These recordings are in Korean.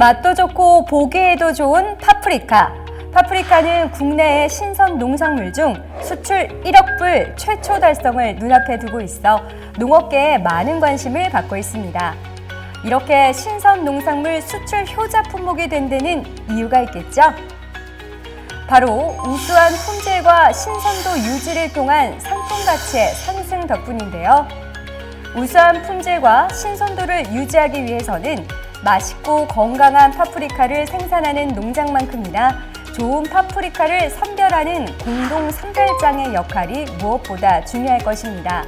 맛도 좋고 보기에도 좋은 파프리카. 파프리카는 국내의 신선 농산물 중 수출 1억 불 최초 달성을 눈앞에 두고 있어 농업계에 많은 관심을 받고 있습니다. 이렇게 신선 농산물 수출 효자 품목이 된 데는 이유가 있겠죠? 바로 우수한 품질과 신선도 유지를 통한 상품 가치의 상승 덕분인데요. 우수한 품질과 신선도를 유지하기 위해서는 맛있고 건강한 파프리카를 생산하는 농장만큼이나 좋은 파프리카를 선별하는 공동 선별장의 역할이 무엇보다 중요할 것입니다.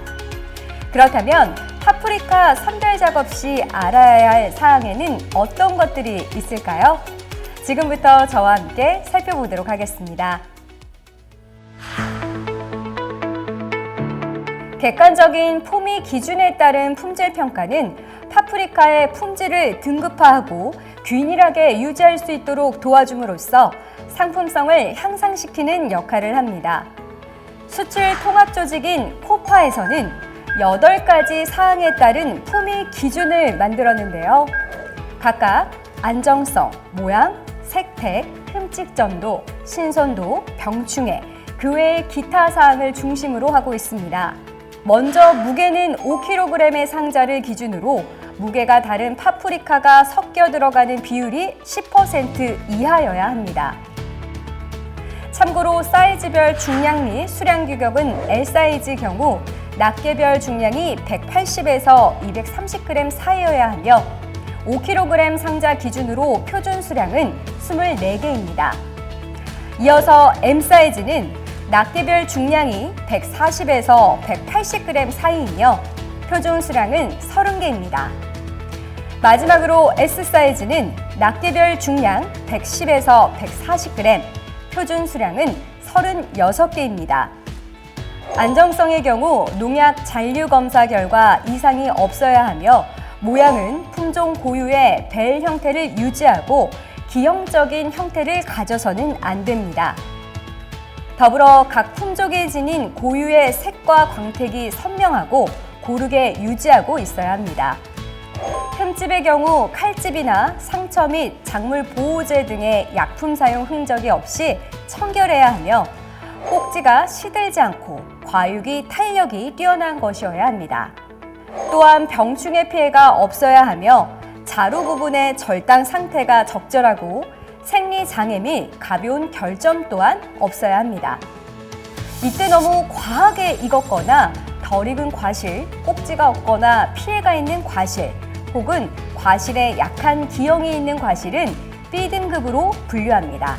그렇다면 파프리카 선별 작업 시 알아야 할 사항에는 어떤 것들이 있을까요? 지금부터 저와 함께 살펴보도록 하겠습니다. 객관적인 품위 기준에 따른 품질 평가는 파프리카의 품질을 등급화하고 균일하게 유지할 수 있도록 도와줌으로써 상품성을 향상시키는 역할을 합니다. 수출 통합 조직인 코파에서는 8가지 사항에 따른 품위 기준을 만들었는데요. 각각 안정성, 모양, 색택, 흠집전도, 신선도, 병충해, 그 외의 기타 사항을 중심으로 하고 있습니다. 먼저 무게는 5kg의 상자를 기준으로 무게가 다른 파프리카가 섞여 들어가는 비율이 10% 이하여야 합니다. 참고로 사이즈별 중량 및 수량 규격은 L사이즈 경우 낱개별 중량이 180에서 230g 사이여야 하며 5kg 상자 기준으로 표준 수량은 24개입니다. 이어서 M사이즈는 낱개별 중량이 140에서 180g 사이이며 표준 수량은 30개입니다. 마지막으로 S사이즈는 낱개별 중량 110에서 140g, 표준 수량은 36개입니다. 안정성의 경우 농약 잔류 검사 결과 이상이 없어야 하며 모양은 품종 고유의 벨 형태를 유지하고 기형적인 형태를 가져서는 안 됩니다. 더불어 각 품종에 지닌 고유의 색과 광택이 선명하고 고르게 유지하고 있어야 합니다. 흠집의 경우 칼집이나 상처 및 작물 보호제 등의 약품 사용 흔적이 없이 청결해야 하며 꼭지가 시들지 않고 과육이 탄력이 뛰어난 것이어야 합니다. 또한 병충해 피해가 없어야 하며 자루 부분의 절단 상태가 적절하고 생리 장애 및 가벼운 결점 또한 없어야 합니다. 이때 너무 과하게 익었거나 덜 익은 과실, 꼭지가 없거나 피해가 있는 과실, 혹은 과실에 약한 기형이 있는 과실은 B등급으로 분류합니다.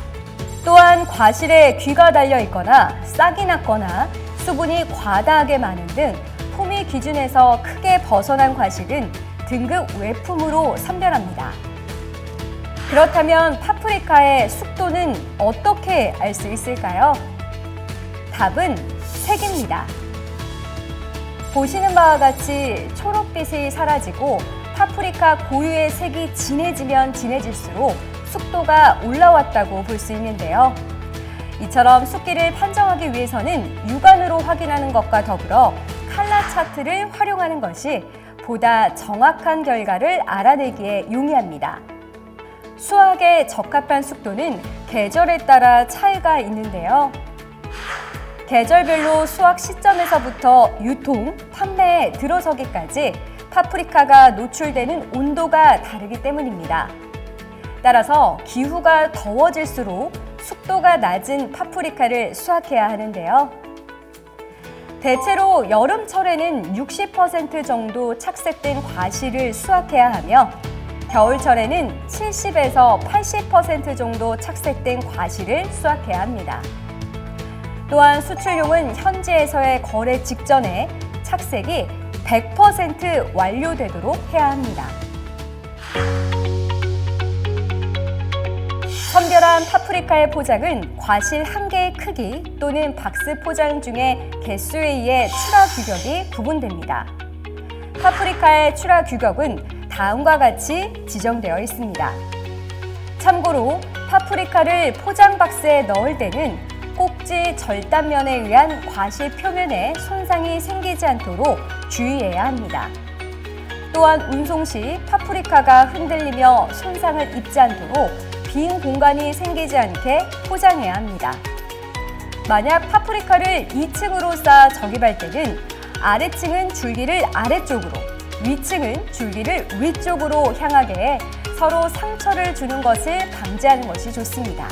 또한 과실에 귀가 달려 있거나 싹이 났거나 수분이 과다하게 많은 등 품위 기준에서 크게 벗어난 과실은 등급 외품으로 선별합니다. 그렇다면 파프리카의 숙도는 어떻게 알 수 있을까요? 답은 색입니다. 보시는 바와 같이 초록빛이 사라지고 파프리카 고유의 색이 진해지면 진해질수록 숙도가 올라왔다고 볼 수 있는데요. 이처럼 숙기를 판정하기 위해서는 육안으로 확인하는 것과 더불어 컬러 차트를 활용하는 것이 보다 정확한 결과를 알아내기에 용이합니다. 수확에 적합한 숙도는 계절에 따라 차이가 있는데요. 계절별로 수확 시점에서부터 유통, 판매에 들어서기까지 파프리카가 노출되는 온도가 다르기 때문입니다. 따라서 기후가 더워질수록 숙도가 낮은 파프리카를 수확해야 하는데요. 대체로 여름철에는 60% 정도 착색된 과실을 수확해야 하며 겨울철에는 70에서 80% 정도 착색된 과실을 수확해야 합니다. 또한 수출용은 현지에서의 거래 직전에 착색이 100% 완료되도록 해야 합니다. 선별한 파프리카의 포장은 과실 1개의 크기 또는 박스 포장 중에 개수에 의해 출하 규격이 구분됩니다. 파프리카의 출하 규격은 다음과 같이 지정되어 있습니다. 참고로 파프리카를 포장 박스에 넣을 때는 꼭지 절단면에 의한 과실 표면에 손상이 생기지 않도록 주의해야 합니다. 또한 운송 시 파프리카가 흔들리며 손상을 입지 않도록 빈 공간이 생기지 않게 포장해야 합니다. 만약 파프리카를 2층으로 쌓아 적입할 때는 아래층은 줄기를 아래쪽으로, 위층은 줄기를 위쪽으로 향하게 해 서로 상처를 주는 것을 방지하는 것이 좋습니다.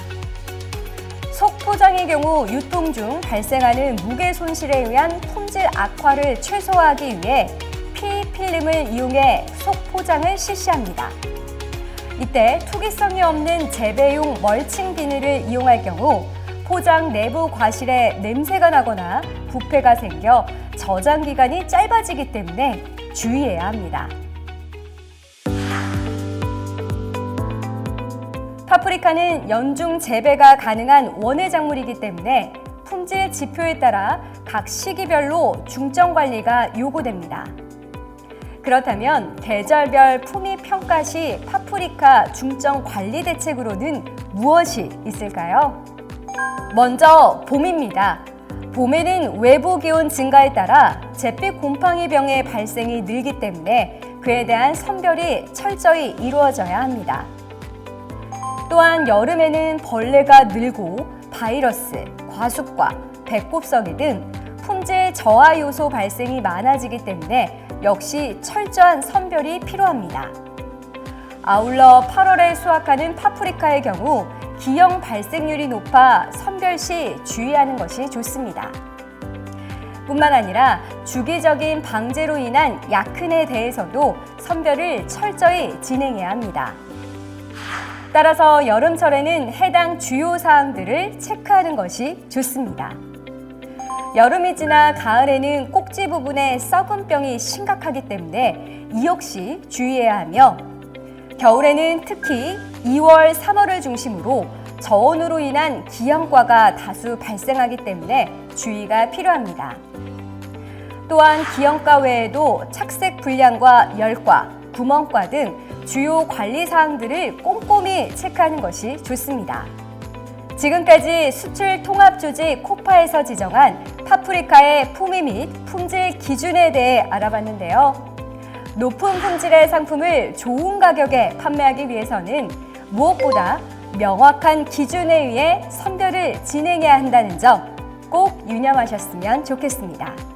속포장의 경우 유통 중 발생하는 무게 손실에 의한 품질 악화를 최소화하기 위해 P필름을 이용해 속포장을 실시합니다. 이때 투기성이 없는 재배용 멀칭 비닐을 이용할 경우 포장 내부 과실에 냄새가 나거나 부패가 생겨 저장 기간이 짧아지기 때문에 주의해야 합니다. 파프리카는 연중 재배가 가능한 원예 작물이기 때문에 품질 지표에 따라 각 시기별로 중점 관리가 요구됩니다. 그렇다면 계절별 품위 평가 시 파프리카 중점 관리 대책으로는 무엇이 있을까요? 먼저 봄입니다. 봄에는 외부 기온 증가에 따라 잿빛 곰팡이 병의 발생이 늘기 때문에 그에 대한 선별이 철저히 이루어져야 합니다. 또한 여름에는 벌레가 늘고 바이러스, 과습과 배꼽성이 등 품질 저하 요소 발생이 많아지기 때문에 역시 철저한 선별이 필요합니다. 아울러 8월에 수확하는 파프리카의 경우 기형 발생률이 높아 선별 시 주의하는 것이 좋습니다. 뿐만 아니라 주기적인 방제로 인한 약흔에 대해서도 선별을 철저히 진행해야 합니다. 따라서 여름철에는 해당 주요 사항들을 체크하는 것이 좋습니다. 여름이 지나 가을에는 꼭지 부분에 썩은 병이 심각하기 때문에 이 역시 주의해야 하며 겨울에는 특히 2월, 3월을 중심으로 저온으로 인한 기형과가 다수 발생하기 때문에 주의가 필요합니다. 또한 기형과 외에도 착색 불량과 열과, 구멍과 등 주요 관리 사항들을 꼼꼼히 체크하는 것이 좋습니다. 지금까지 수출 통합 조직 코파에서 지정한 파프리카의 품위 및 품질 기준에 대해 알아봤는데요. 높은 품질의 상품을 좋은 가격에 판매하기 위해서는 무엇보다 명확한 기준에 의해 선별을 진행해야 한다는 점 꼭 유념하셨으면 좋겠습니다.